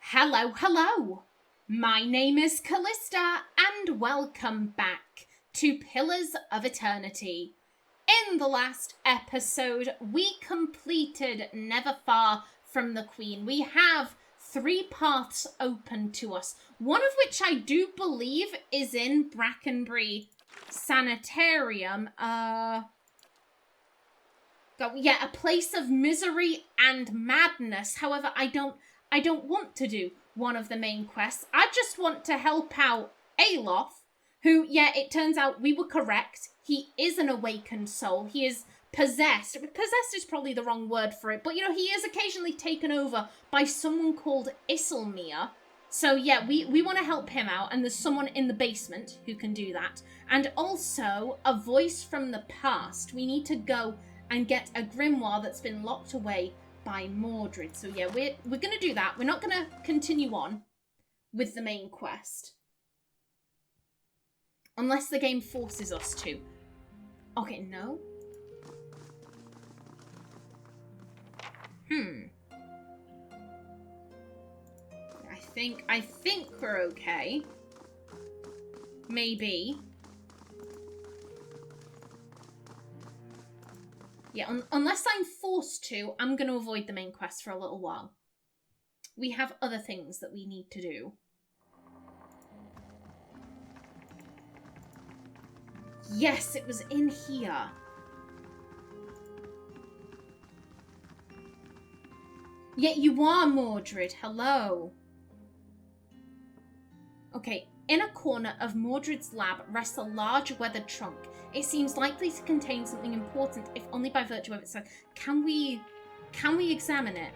Hello, hello! My name is Callista, and welcome back to Pillars of Eternity. In the last episode, we completed Never Far from the Queen. We have 3 paths open to us, one of which I do believe is in Brackenbury Sanitarium. Yeah, a place of misery and madness. However, I don't want to do one of the main quests. I just want to help out Aloth, who, yeah, it turns out we were correct. He is an awakened soul. He is possessed. Possessed is probably the wrong word for it, but, you know, he is occasionally taken over by someone called Iselmyr. So, yeah, we want to help him out, and there's someone in the basement who can do that. And also, a voice from the past. We need to go and get a grimoire that's been locked away by Mordred. So yeah, we're going to do that. We're not going to continue on with the main quest. Unless the game forces us to. Okay, no. I think we're okay. Maybe. Yeah, unless I'm forced to, I'm going to avoid the main quest for a little while. We have other things that we need to do. Yes, it was in here. Yeah, you are Mordred. Hello. Okay, in a corner of Mordred's lab rests a large weathered trunk. It seems likely to contain something important, if only by virtue of its size. Can we examine it?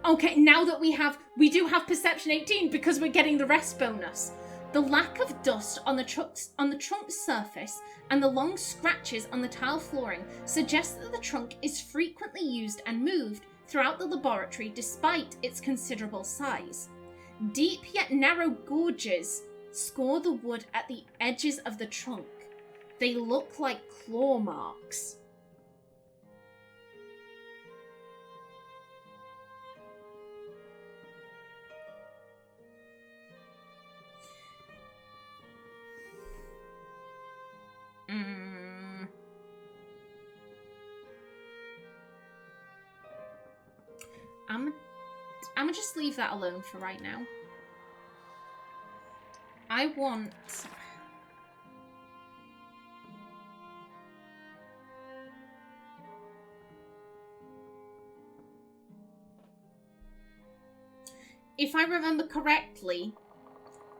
Okay, now that we do have Perception 18 because we're getting the rest bonus. The lack of dust on the trunk's surface and the long scratches on the tile flooring suggest that the trunk is frequently used and moved throughout the laboratory despite its considerable size. Deep yet narrow gorges score the wood at the edges of the trunk. They look like claw marks. I'm gonna just leave that alone for right now. I want... If I remember correctly,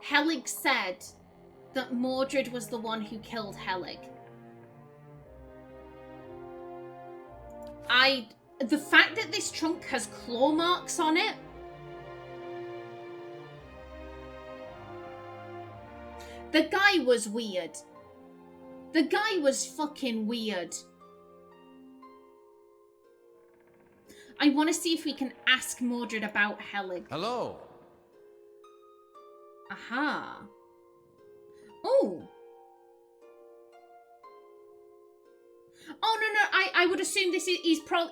Helig said that Mordred was the one who killed Helig. The fact that this trunk has claw marks on it... The guy was weird. The guy was fucking weird. I want to see if we can ask Mordred about Helig. Hello. Aha. Oh. Oh, no, I would assume this is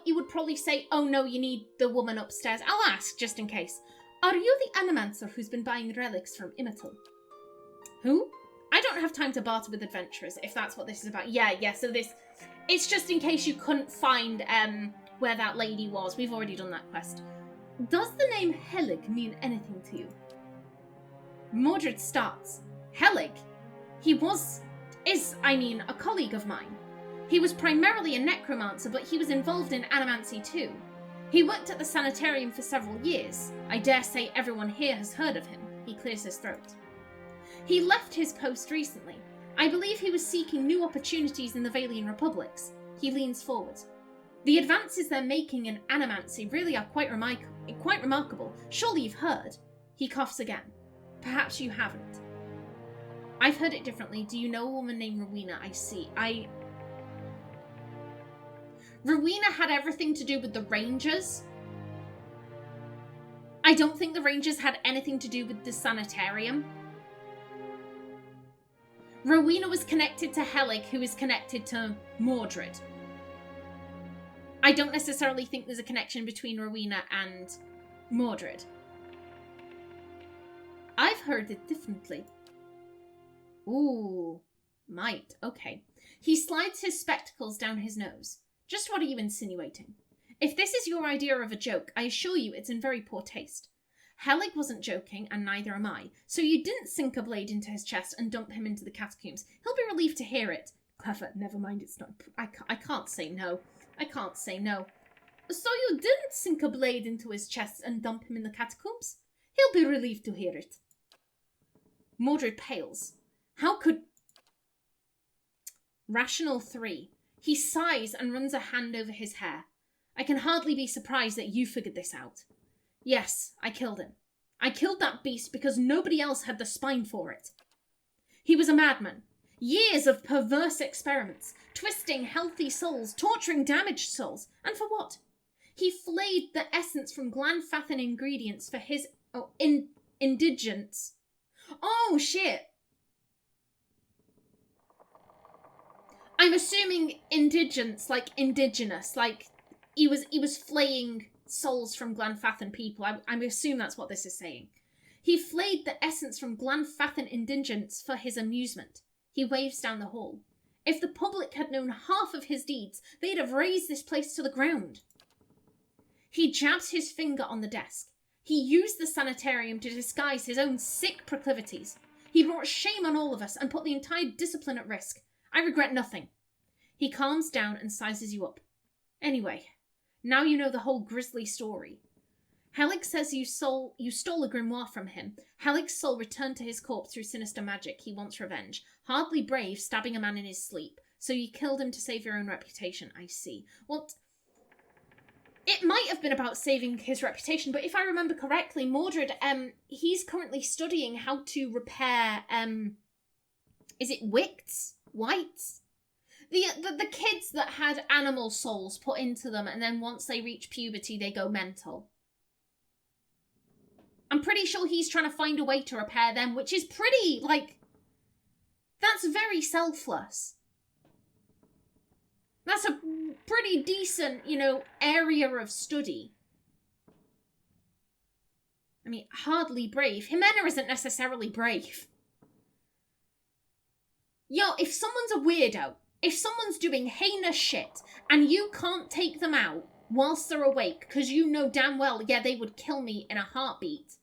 he would probably say, oh no, you need the woman upstairs. I'll ask, just in case. Are you the animancer who's been buying relics from Imital? Who? I don't have time to barter with adventurers, if that's what this is about. Yeah, so this... It's just in case you couldn't find where that lady was. We've already done that quest. Does the name Helig mean anything to you? Mordred starts. Helig? He is a colleague of mine. He was primarily a necromancer, but he was involved in animancy too. He worked at the sanitarium for several years. I dare say everyone here has heard of him. He clears his throat. He left his post recently. I believe he was seeking new opportunities in the Valian Republics. He leans forward. The advances they're making in animancy really are quite remarkable. Surely you've heard. He coughs again. Perhaps you haven't. I've heard it differently. Do you know a woman named Rowena? I see. Rowena had everything to do with the Rangers. I don't think the Rangers had anything to do with the sanitarium. Rowena was connected to Helig, who is connected to Mordred. I don't necessarily think there's a connection between Rowena and Mordred. I've heard it differently. Ooh, might, okay. He slides his spectacles down his nose. Just what are you insinuating? If this is your idea of a joke, I assure you it's in very poor taste. Helig wasn't joking, and neither am I, so you didn't sink a blade into his chest and dump him into the catacombs. He'll be relieved to hear it. Clever, never mind, it's not... I can't say no. I can't say no. So you didn't sink a blade into his chest and dump him in the catacombs? He'll be relieved to hear it. Mordred pales. How could... Rational 3. He sighs and runs a hand over his hair. I can hardly be surprised that you figured this out. Yes, I killed him. I killed that beast because nobody else had the spine for it. He was a madman. Years of perverse experiments, twisting healthy souls, torturing damaged souls. And for what? He flayed the essence from Glanfathan ingredients for his indigents. Oh, shit. I'm assuming indigents, like indigenous, like he was flaying souls from Glanfathan people. I assume that's what this is saying. He flayed the essence from Glanfathan indigents for his amusement. He waves down the hall. If the public had known half of his deeds, they'd have razed this place to the ground. He jabs his finger on the desk. He used the sanitarium to disguise his own sick proclivities. He brought shame on all of us and put the entire discipline at risk. I regret nothing. He calms down and sizes you up. Anyway, now you know the whole grisly story. Helig says you stole a grimoire from him. Helig's soul returned to his corpse through sinister magic. He wants revenge. Hardly brave, stabbing a man in his sleep. So you killed him to save your own reputation. I see. Well, it might have been about saving his reputation, but if I remember correctly, Mordred, he's currently studying how to repair, is it wicts? Whites? The kids that had animal souls put into them, and then once they reach puberty, they go mental. I'm pretty sure he's trying to find a way to repair them, which is pretty, like, that's very selfless. That's a pretty decent, area of study. I mean, hardly brave. Ximena isn't necessarily brave. Yo, if someone's a weirdo, if someone's doing heinous shit, and you can't take them out whilst they're awake, because you know damn well, yeah, they would kill me in a heartbeat,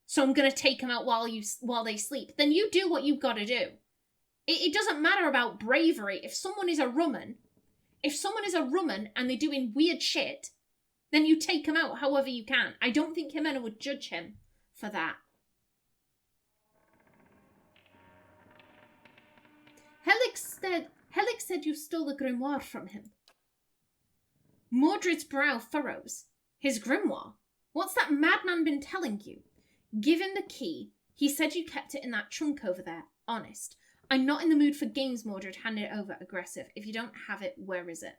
so I'm going to take them out while they sleep, then you do what you've got to do. It doesn't matter about bravery. If someone is a rumman and they're doing weird shit, then you take them out however you can. I don't think Ximena would judge him for that. Helig said you stole the grimoire from him. Mordred's brow furrows. His grimoire? What's that madman been telling you? Give him the key. He said you kept it in that trunk over there. Honest. I'm not in the mood for games, Mordred. Hand it over. Aggressive. If you don't have it, where is it?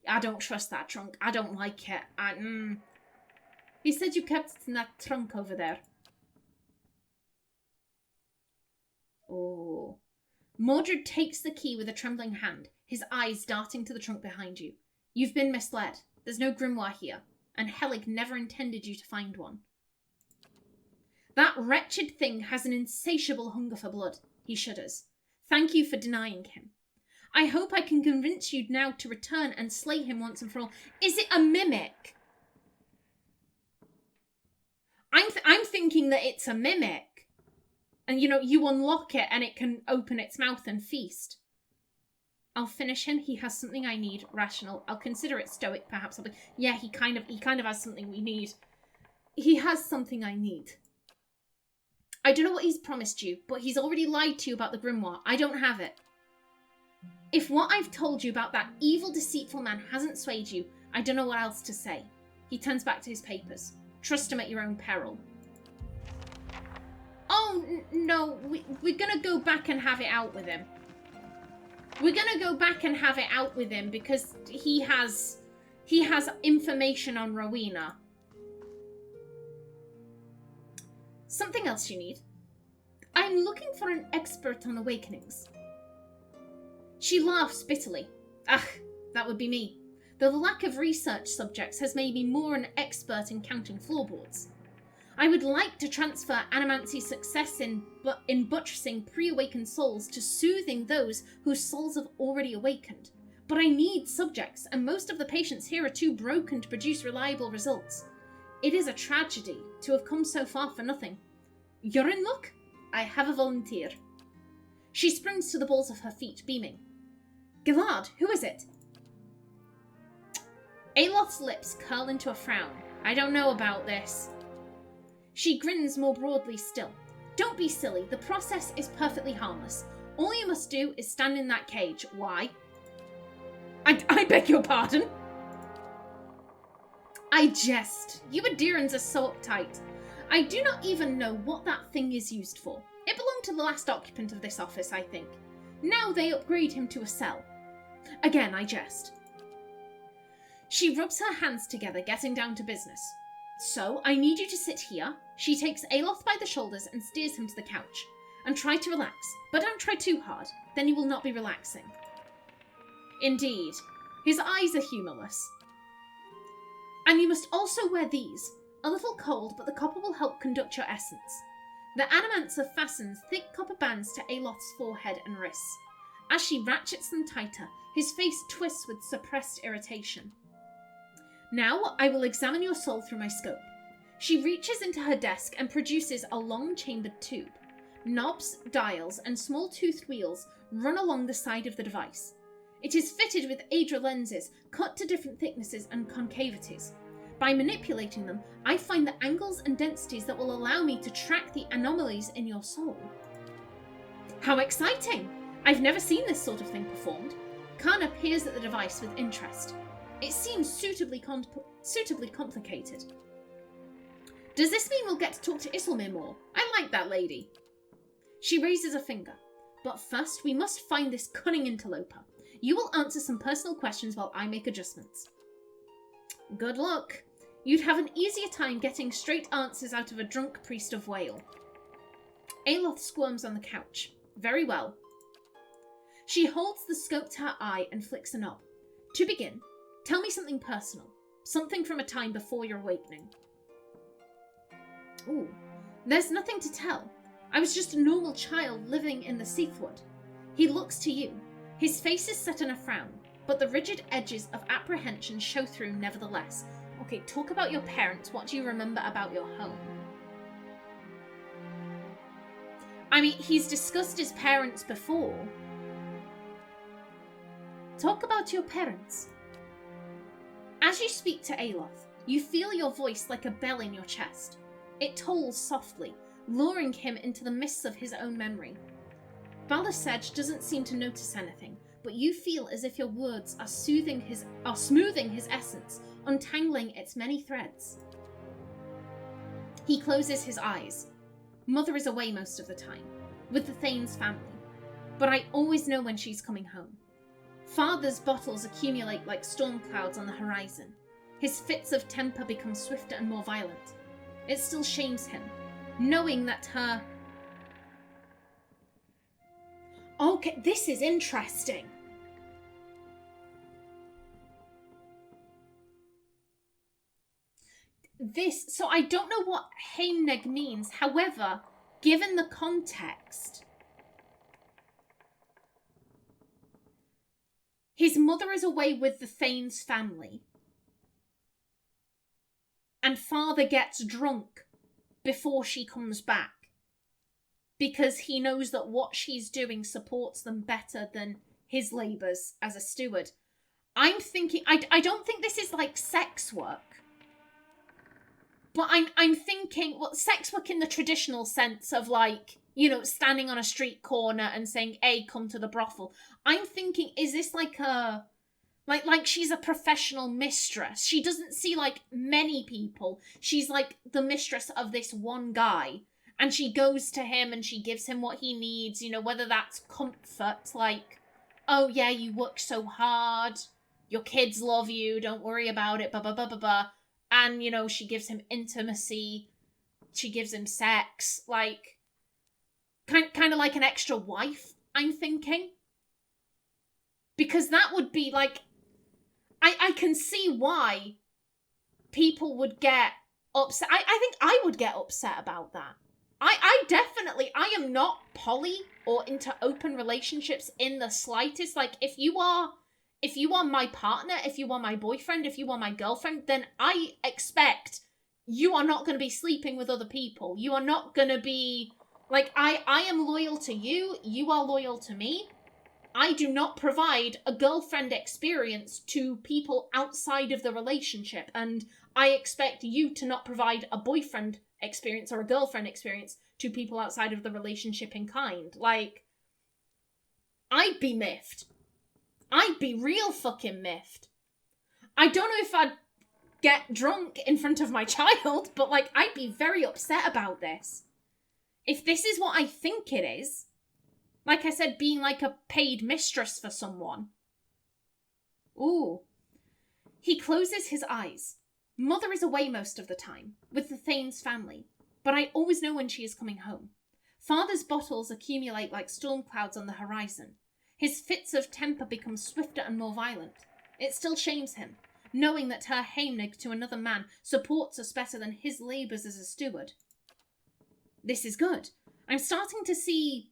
I don't trust that trunk. I don't like it. He said you kept it in that trunk over there. Oh. Mordred takes the key with a trembling hand, his eyes darting to the trunk behind you. You've been misled. There's no grimoire here, and Helig never intended you to find one. That wretched thing has an insatiable hunger for blood. He shudders. Thank you for denying him. I hope I can convince you now to return and slay him once and for all. Is it a mimic? I'm thinking that it's a mimic. And, you unlock it and it can open its mouth and feast. I'll finish him. He has something I need. Rational. I'll consider it stoic, perhaps. Something. Yeah, he kind of has something we need. He has something I need. I don't know what he's promised you, but he's already lied to you about the grimoire. I don't have it. If what I've told you about that evil, deceitful man hasn't swayed you, I don't know what else to say. He turns back to his papers. Trust him at your own peril. Oh, no, we're going to go back and have it out with him. We're going to go back and have it out with him because he has information on Rowena. Something else you need. I'm looking for an expert on awakenings. She laughs bitterly. Ugh, that would be me. though the lack of research subjects has made me more an expert in counting floorboards. I would like to transfer Animancy's success in buttressing pre-awakened souls to soothing those whose souls have already awakened. But I need subjects, and most of the patients here are too broken to produce reliable results. It is a tragedy to have come so far for nothing. You're in luck? I have a volunteer. She springs to the balls of her feet, beaming. Gilad, who is it? Aloth's lips curl into a frown. I don't know about this. She grins more broadly still. Don't be silly. The process is perfectly harmless. All you must do is stand in that cage. Why? I beg your pardon? I jest. You Adirans are so uptight. I do not even know what that thing is used for. It belonged to the last occupant of this office, I think. Now they upgrade him to a cell. Again, I jest. She rubs her hands together, getting down to business. So, I need you to sit here. She takes Aloth by the shoulders and steers him to the couch. And try to relax, but don't try too hard. Then you will not be relaxing. Indeed. His eyes are humourless. And you must also wear these. A little cold, but the copper will help conduct your essence. The Animancer fastens thick copper bands to Aloth's forehead and wrists. As she ratchets them tighter, his face twists with suppressed irritation. Now I will examine your soul through my scope. She reaches into her desk and produces a long chambered tube. Knobs, dials, and small toothed wheels run along the side of the device. It is fitted with Aedra lenses, cut to different thicknesses and concavities. By manipulating them, I find the angles and densities that will allow me to track the anomalies in your soul. How exciting! I've never seen this sort of thing performed. Kana peers at the device with interest. It seems suitably complicated. Does this mean we'll get to talk to Iselmyr more? I like that lady. She raises a finger. But first, we must find this cunning interloper. You will answer some personal questions while I make adjustments. Good luck. You'd have an easier time getting straight answers out of a drunk priest of Whale. Aloth squirms on the couch. Very well. She holds the scope to her eye and flicks a knob. To begin, tell me something personal. Something from a time before your awakening. Ooh, there's nothing to tell. I was just a normal child living in the Seathwood. He looks to you. His face is set in a frown, but the rigid edges of apprehension show through nevertheless. Okay, talk about your parents. What do you remember about your home? I mean, he's discussed his parents before. Talk about your parents. As you speak to Aloth, you feel your voice like a bell in your chest. It tolls softly, luring him into the mists of his own memory. Balasej doesn't seem to notice anything, but you feel as if your words are smoothing his essence, untangling its many threads. He closes his eyes. Mother is away most of the time, with the Thane's family, but I always know when she's coming home. Father's bottles accumulate like storm clouds on the horizon. His fits of temper become swifter and more violent. It still shames him, knowing that her... Okay, this is interesting. So I don't know what Heimneg means. However, given the context, his mother is away with the Thane's family. And father gets drunk before she comes back. Because he knows that what she's doing supports them better than his labours as a steward. I'm thinking, I don't think this is like sex work. But I'm thinking, well, sex work in the traditional sense of like, you know, standing on a street corner and saying, hey, come to the brothel. I'm thinking, is this like a... Like she's a professional mistress. She doesn't see like many people. She's like the mistress of this one guy. And she goes to him and she gives him what he needs, you know, whether that's comfort, like, oh yeah, you work so hard, your kids love you, don't worry about it, blah, blah, blah, blah, blah. And, you know, she gives him intimacy, she gives him sex, like, kind of like an extra wife, I'm thinking. Because that would be like, I can see why people would get upset. I think I would get upset about that. I am not poly or into open relationships in the slightest. Like, if you are my partner, if you are my boyfriend, if you are my girlfriend, then I expect you are not going to be sleeping with other people. You are not going to be, like, I am loyal to you, you are loyal to me. I do not provide a girlfriend experience to people outside of the relationship, and I expect you to not provide a boyfriend experience or a girlfriend experience to people outside of the relationship in kind. Like, I'd be miffed. I'd be real fucking miffed. I don't know if I'd get drunk in front of my child, but, like, I'd be very upset about this. If this is what I think it is, like I said, being like a paid mistress for someone. Ooh. He closes his eyes. Mother is away most of the time, with the Thane's family, but I always know when she is coming home. Father's bottles accumulate like storm clouds on the horizon. His fits of temper become swifter and more violent. It still shames him, knowing that her heimnig to another man supports us better than his labours as a steward. This is good. I'm starting to see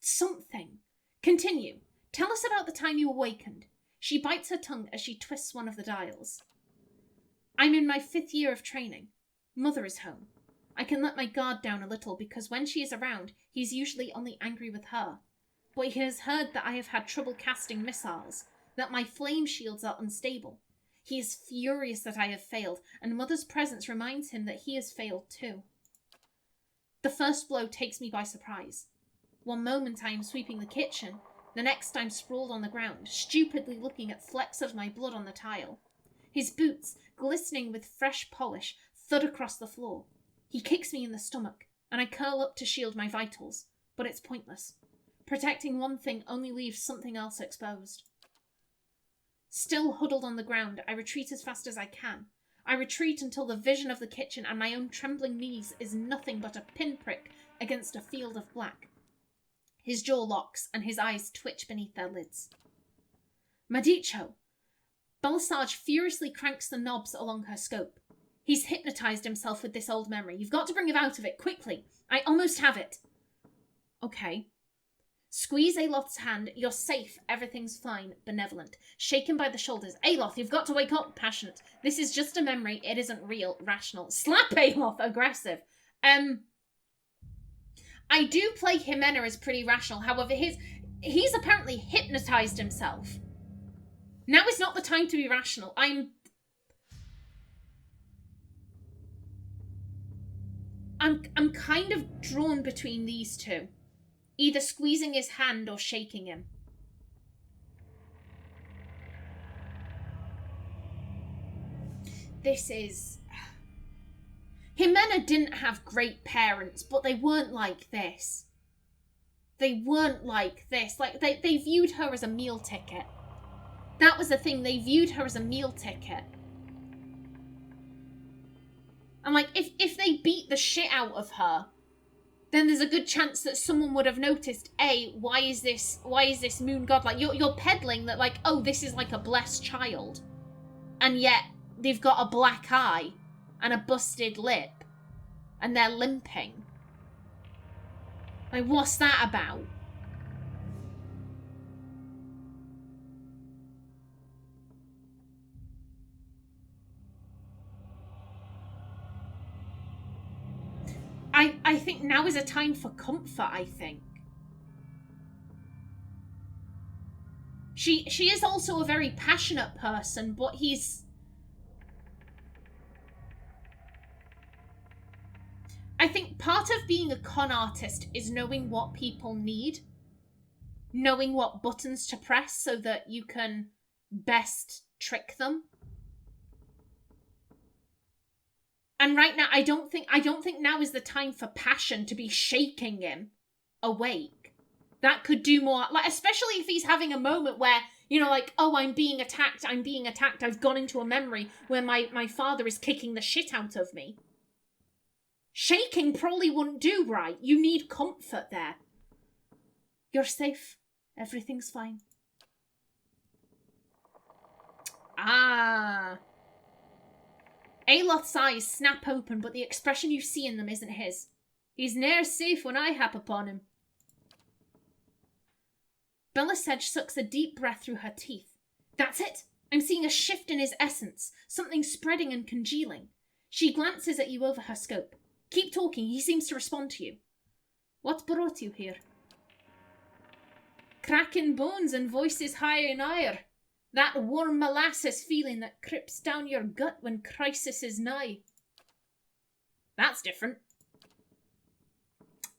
something. Continue. Tell us about the time you awakened. She bites her tongue as she twists one of the dials. I'm in my 5th year of training. Mother is home. I can let my guard down a little because when she is around, he's usually only angry with her. But he has heard that I have had trouble casting missiles, that my flame shields are unstable. He is furious that I have failed, and Mother's presence reminds him that he has failed too. The first blow takes me by surprise. One moment I am sweeping the kitchen, the next I'm sprawled on the ground, stupidly looking at flecks of my blood on the tile. His boots, glistening with fresh polish, thud across the floor. He kicks me in the stomach, and I curl up to shield my vitals, but it's pointless. Protecting one thing only leaves something else exposed. Still huddled on the ground, I retreat as fast as I can. I retreat until the vision of the kitchen and my own trembling knees is nothing but a pinprick against a field of black. His jaw locks, and his eyes twitch beneath their lids. Madicho! Balsarge furiously cranks the knobs along her scope. He's hypnotized himself with this old memory. You've got to bring him out of it, quickly. I almost have it. Okay. Squeeze Aloth's hand. You're safe. Everything's fine. Benevolent. Shake him by the shoulders. Aloth, you've got to wake up. Passionate. This is just a memory. It isn't real. Rational. Slap Aloth. Aggressive. I do play Ximena as pretty rational. However, he's apparently hypnotized himself. Now is not the time to be rational. I'm kind of drawn between these two. Either squeezing his hand or shaking him. This is... Ximena didn't have great parents, but they weren't like this. They weren't like this. Like, they viewed her as a meal ticket. That was the thing. They viewed her as a meal ticket. And, like, if they beat the shit out of her, then there's a good chance that someone would have noticed, why is this moon god, like, you're peddling that, like, oh, this is like a blessed child. And yet, they've got a black eye and a busted lip. And they're limping. Like, what's that about? I think now is a time for comfort, I think. She is also a very passionate person, but I think part of being a con artist is knowing what people need. Knowing what buttons to press so that you can best trick them. And right now, I don't think now is the time for passion to be shaking him awake. That could do more, like, especially if he's having a moment where, you know, like, oh, I'm being attacked, I've gone into a memory where my father is kicking the shit out of me. Shaking probably wouldn't do, right? You need comfort there. You're safe. Everything's fine. Ah. Aloth's eyes snap open, but the expression you see in them isn't his. He's ne'er safe when I hap upon him. Belisage sucks a deep breath through her teeth. That's it! I'm seeing a shift in his essence, something spreading and congealing. She glances at you over her scope. Keep talking, he seems to respond to you. What brought you here? Cracking bones and voices high in ire. That warm molasses feeling that creeps down your gut when crisis is nigh. That's different.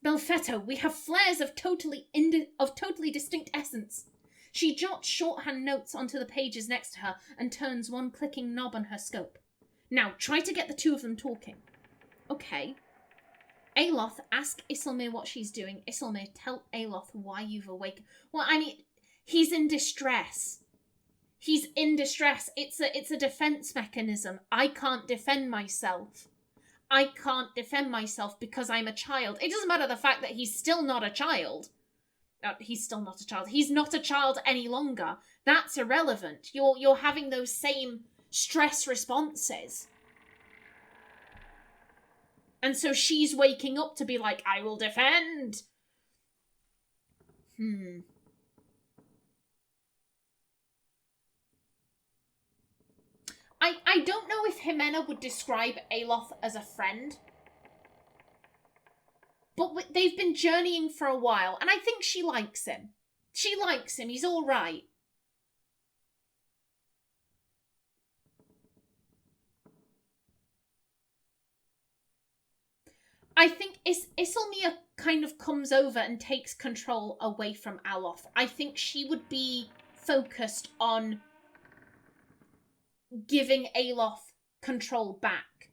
Belfetto, we have flares of totally distinct essence. She jots shorthand notes onto the pages next to her and turns one clicking knob on her scope. Now, try to get the two of them talking. Okay. Aloth, ask Iselmyr what she's doing. Iselmyr, tell Aloth why you've awakened. Well, I mean, he's in distress. He's in distress. It's a defense mechanism. I can't defend myself. I can't defend myself because I'm a child. It doesn't matter the fact that he's still not a child. He's still not a child. He's not a child any longer. That's irrelevant. You're having those same stress responses. And so she's waking up to be like, I will defend. I don't know if Ximena would describe Aloth as a friend. But they've been journeying for a while, and I think she likes him. She likes him. He's all right. I think Iselmyr kind of comes over and takes control away from Aloth. I think she would be focused on giving Aloth control back.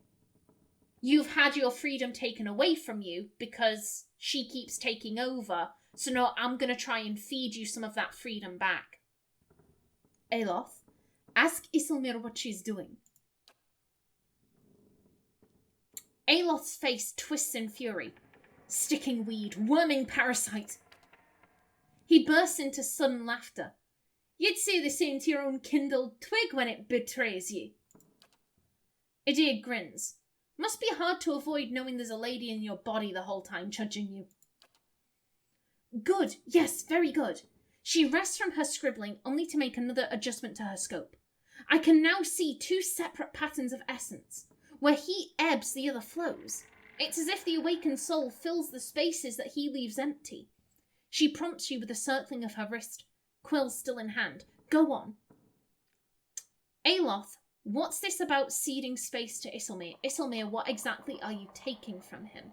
You've had your freedom taken away from you because she keeps taking over. So no, I'm going to try and feed you some of that freedom back. Aloth, ask Iselmyr what she's doing. Aloth's face twists in fury. Sticking weed, worming parasite. He bursts into sudden laughter. You'd say the same to your own kindled twig when it betrays you. Idir grins. Must be hard to avoid knowing there's a lady in your body the whole time judging you. Good, yes, very good. She rests from her scribbling only to make another adjustment to her scope. I can now see two separate patterns of essence. Where he ebbs, the other flows. It's as if the awakened soul fills the spaces that he leaves empty. She prompts you with a circling of her wrist, quill still in hand. Go on. Aloth, what's this about ceding space to Iselmyr? Iselmyr, what exactly are you taking from him?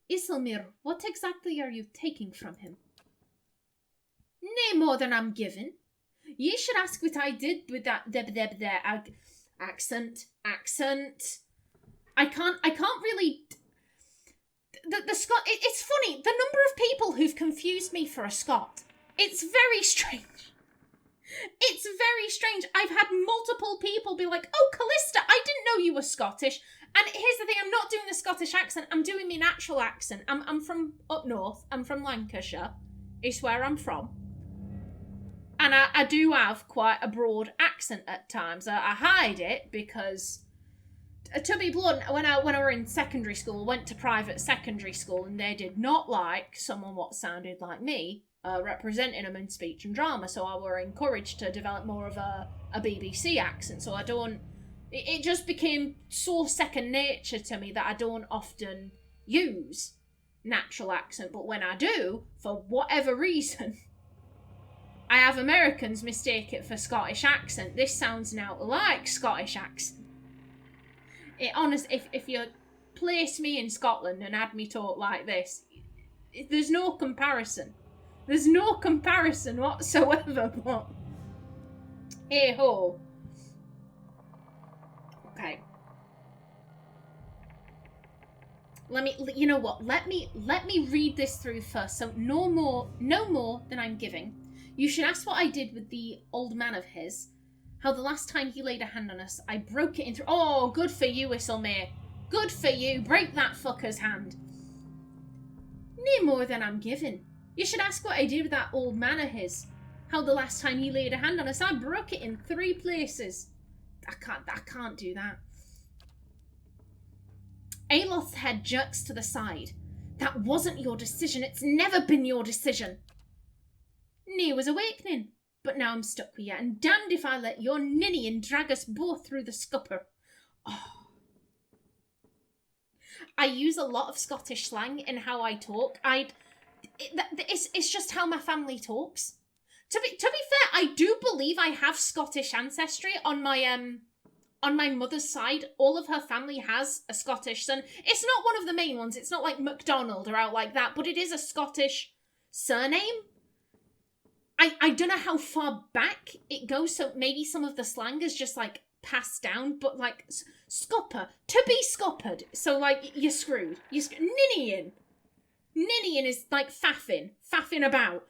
Iselmyr, what exactly are you taking from him? Nay more than I'm given. Ye should ask what I did with that accent. I can't really. The Scot. It's funny. The number of people who've confused me for a Scot. It's very strange. It's very strange. I've had multiple people be like, "Oh, Callista, I didn't know you were Scottish." And here's the thing: I'm not doing the Scottish accent. I'm doing my natural accent. I'm from up north. I'm from Lancashire. It's where I'm from. And I do have quite a broad accent at times. I hide it because, to be blunt, when I were in secondary school, went to private secondary school, and they did not like someone what sounded like me representing them in speech and drama. So I were encouraged to develop more of a BBC accent. So I don't. It just became so second nature to me that I don't often use natural accent. But when I do, for whatever reason, I have Americans mistake it for Scottish accent. This sounds now like Scottish accent. If you place me in Scotland and had me talk like this, there's no comparison. There's no comparison whatsoever, but hey ho. Okay. You know what? Let me read this through first. So no more than I'm giving. You should ask what I did with the old man of his. How the last time he laid a hand on us, I broke it in through. Oh, good for you, Iselmyr. Good for you. Break that fucker's hand. No more than I'm given. You should ask what I did with that old man of his. How the last time he laid a hand on us, I broke it in 3 places. I can't do that. Aloth's head jerks to the side. That wasn't your decision. It's never been your decision. Near was awakening, but now I'm stuck with you, and damned if I let your ninny drag us both through the scupper. Oh. I use a lot of Scottish slang in how I talk. It's just how my family talks. To be fair, I do believe I have Scottish ancestry on my mother's side. All of her family has a Scottish son. It's not one of the main ones. It's not like MacDonald or out like that, but it is a Scottish surname. I don't know how far back it goes, so maybe some of the slang is just like passed down, but like scupper, to be scuppered. So like you're screwed. Ninnying is like faffing about.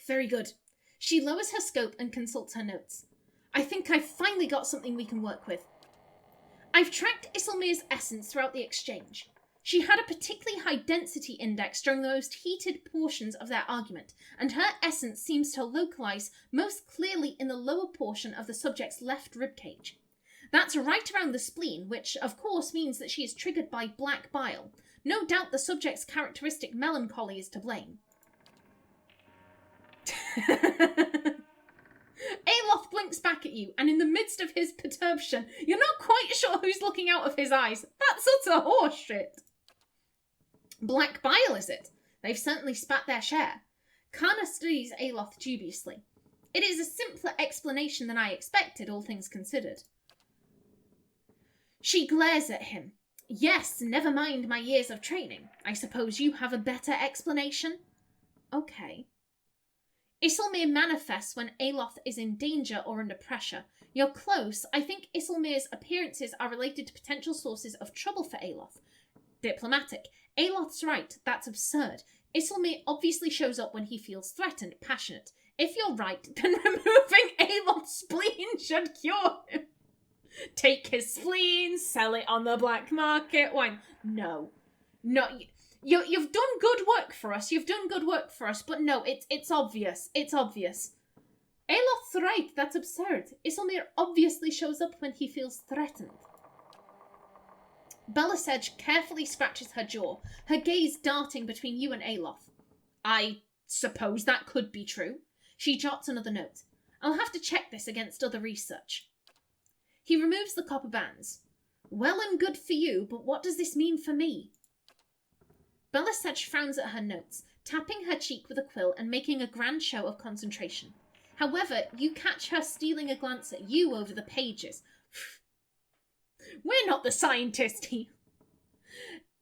Very good. She lowers her scope and consults her notes. I think I've finally got something we can work with. I've tracked Iselmyr's essence throughout the exchange. She had a particularly high density index during the most heated portions of their argument, and her essence seems to localize most clearly in the lower portion of the subject's left ribcage. That's right around the spleen, which of course means that she is triggered by black bile. No doubt the subject's characteristic melancholy is to blame. Aloth blinks back at you, and in the midst of his perturbation, you're not quite sure who's looking out of his eyes. That's utter horseshit. Black bile, is it? They've certainly spat their share. Kana studies Aloth dubiously. It is a simpler explanation than I expected, all things considered. She glares at him. Yes, never mind my years of training. I suppose you have a better explanation? Okay. Iselmyr manifests when Aloth is in danger or under pressure. You're close. I think Iselmyr's appearances are related to potential sources of trouble for Aloth. Diplomatic. Aloth's right. That's absurd. Iselmyr obviously shows up when he feels threatened, passionate. If you're right, then removing Aloth's spleen should cure him. Take his spleen, sell it on the black market. Why? No. You've done good work for us. But no, it's obvious. It's obvious. Aloth's right. That's absurd. Iselmyr obviously shows up when he feels threatened. Belisage carefully scratches her jaw, her gaze darting between you and Aloth. I suppose that could be true. She jots another note. I'll have to check this against other research. He removes the copper bands. Well and good for you, but what does this mean for me? Belisage frowns at her notes, tapping her cheek with a quill and making a grand show of concentration. However, you catch her stealing a glance at you over the pages. We're not the scientist here.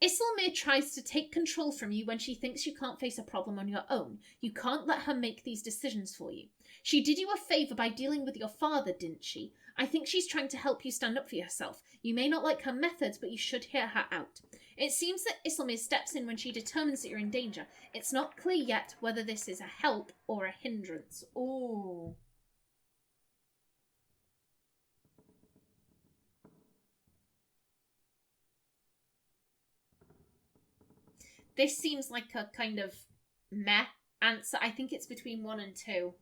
Iselmyr tries to take control from you when she thinks you can't face a problem on your own. You can't let her make these decisions for you. She did you a favour by dealing with your father, didn't she? I think she's trying to help you stand up for yourself. You may not like her methods, but you should hear her out. It seems that Iselmyr steps in when she determines that you're in danger. It's not clear yet whether this is a help or a hindrance. Ooh. This seems like a kind of meh answer. I think it's between 1 and 2.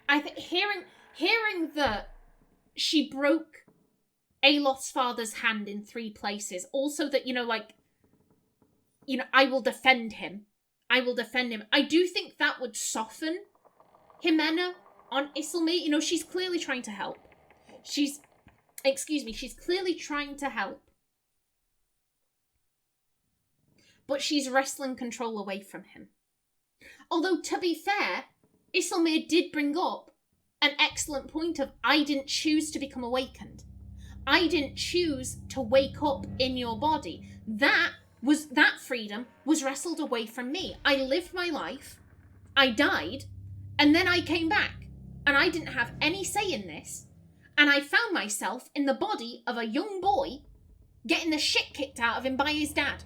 I think hearing that she broke Aloth's father's hand in 3 places, also that, I will defend him. I do think that would soften Ximena on Iselmyr. She's clearly trying to help. She's clearly trying to help. But she's wresting control away from him. Although, to be fair, Iselmyr did bring up an excellent point of, I didn't choose to become awakened. I didn't choose to wake up in your body. That freedom was wrestled away from me. I lived my life, I died, and then I came back. And I didn't have any say in this. And I found myself in the body of a young boy getting the shit kicked out of him by his dad.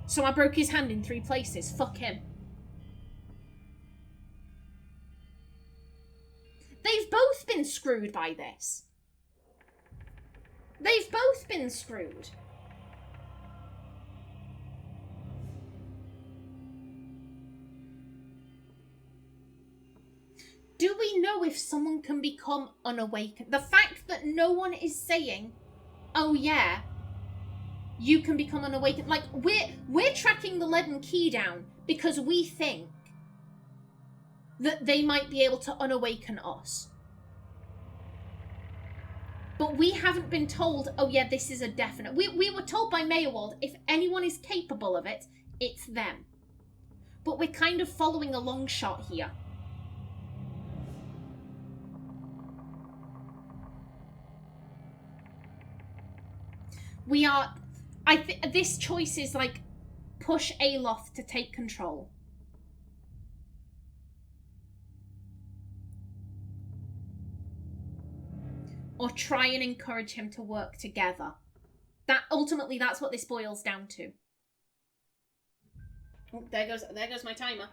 So I broke his hand in 3 places. Fuck him. They've both been screwed by this. They've both been screwed. Do we know if someone can become unawakened? The fact that no one is saying, oh yeah, you can become unawakened. Like, we're tracking the leaden key down because we think that they might be able to unawaken us. But we haven't been told, oh yeah, this is a definite. We were told by Mayewald, if anyone is capable of it, it's them. But we're kind of following a long shot here. We are... this choice is like, push Aloth to take control. Or try and encourage him to work together. Ultimately, that's what this boils down to. Oh, there goes my timer.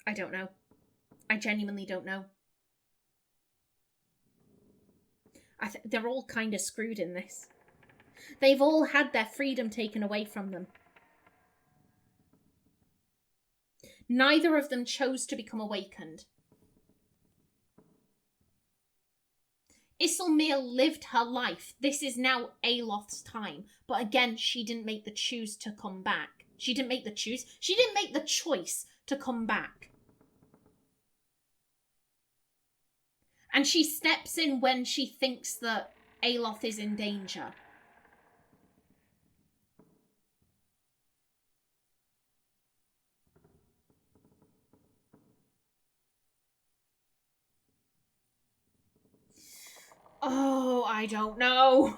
I don't know. I genuinely don't know. They're all kind of screwed in this. They've all had their freedom taken away from them. Neither of them chose to become awakened. Iselmyr lived her life. This is now Aloth's time. But again, she didn't make the choose to come back. She didn't make the choice to come back. And she steps in when she thinks that Aloth is in danger. Oh, I don't know.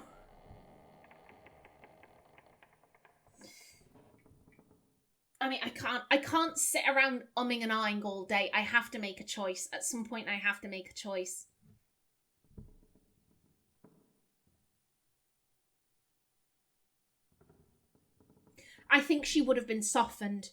I mean, I can't sit around umming and ahhing all day. I have to make a choice. At some point, I have to make a choice. I think she would have been softened.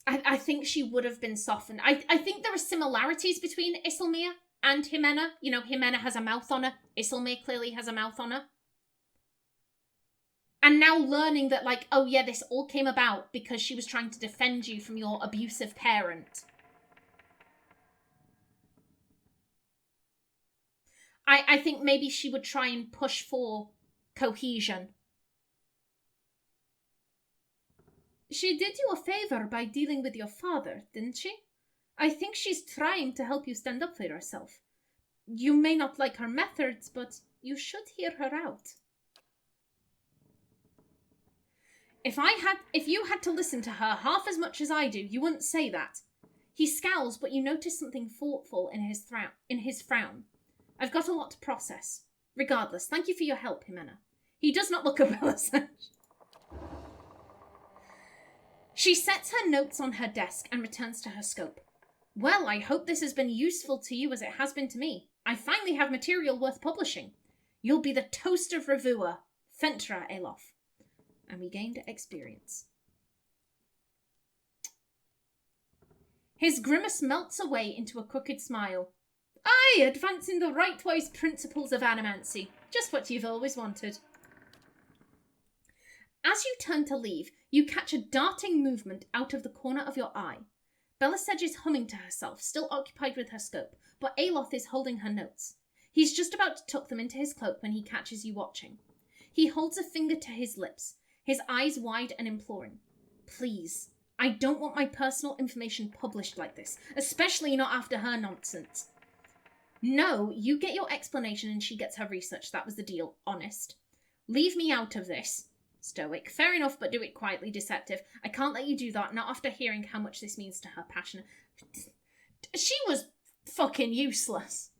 I think she would have been softened. I think there are similarities between Iselmyr and Ximena. You know, Ximena has a mouth on her. Iselmyr clearly has a mouth on her. And now learning that, like, oh yeah, this all came about because she was trying to defend you from your abusive parent. I think maybe she would try and push for cohesion. She did you a favor by dealing with your father, didn't she? I think she's trying to help you stand up for yourself. You may not like her methods, but you should hear her out. If you had to listen to her half as much as I do, you wouldn't say that. He scowls, but you notice something thoughtful in his frown. I've got a lot to process. Regardless, thank you for your help, Ximena. He does not look at Belisage. She sets her notes on her desk and returns to her scope. Well, I hope this has been useful to you as it has been to me. I finally have material worth publishing. You'll be the toast of reviewer, Fentra Aloth. And we gained experience. His grimace melts away into a crooked smile. Aye, advancing the right-wise principles of animancy. Just what you've always wanted. As you turn to leave, you catch a darting movement out of the corner of your eye. Belisage is humming to herself, still occupied with her scope, but Aloth is holding her notes. He's just about to tuck them into his cloak when he catches you watching. He holds a finger to his lips, his eyes wide and imploring. Please, I don't want my personal information published like this, especially not after her nonsense. No, you get your explanation and she gets her research. That was the deal. Honest. Leave me out of this. Stoic. Fair enough, but do it quietly. Deceptive. I can't let you do that, not after hearing how much this means to her. Passionate. She was fucking useless.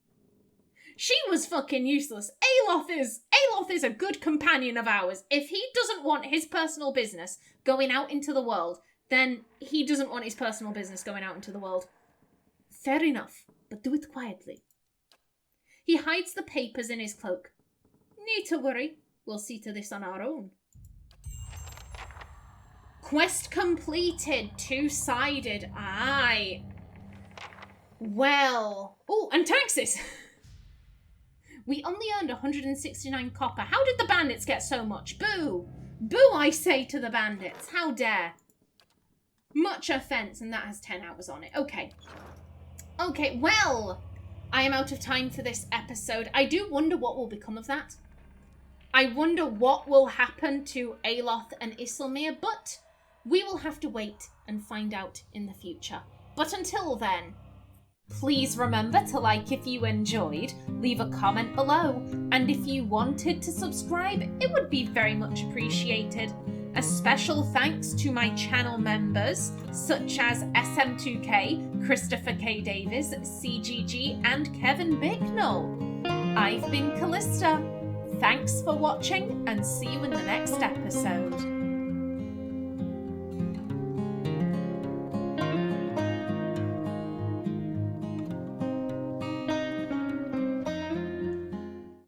She was fucking useless. Aloth is a good companion of ours. If he doesn't want his personal business going out into the world, then he doesn't want his personal business going out into the world. Fair enough, but do it quietly. He hides the papers in his cloak. Need to worry. We'll see to this on our own. Quest completed. Two-sided. Aye. Well. Oh, and taxes. We only earned 169 copper. How did the bandits get so much? Boo. Boo, I say to the bandits. How dare. Much offense, and that has 10 hours on it. Okay. Okay, well, I am out of time for this episode. I do wonder what will become of that. I wonder what will happen to Aloth and Iselmyr, but we will have to wait and find out in the future. But until then, please remember to like if you enjoyed, leave a comment below, and if you wanted to subscribe, it would be very much appreciated. A special thanks to my channel members, such as SM2K, Christopher K. Davies, CGG, and Kevin Bicknell. I've been Callista. Thanks for watching, and see you in the next episode.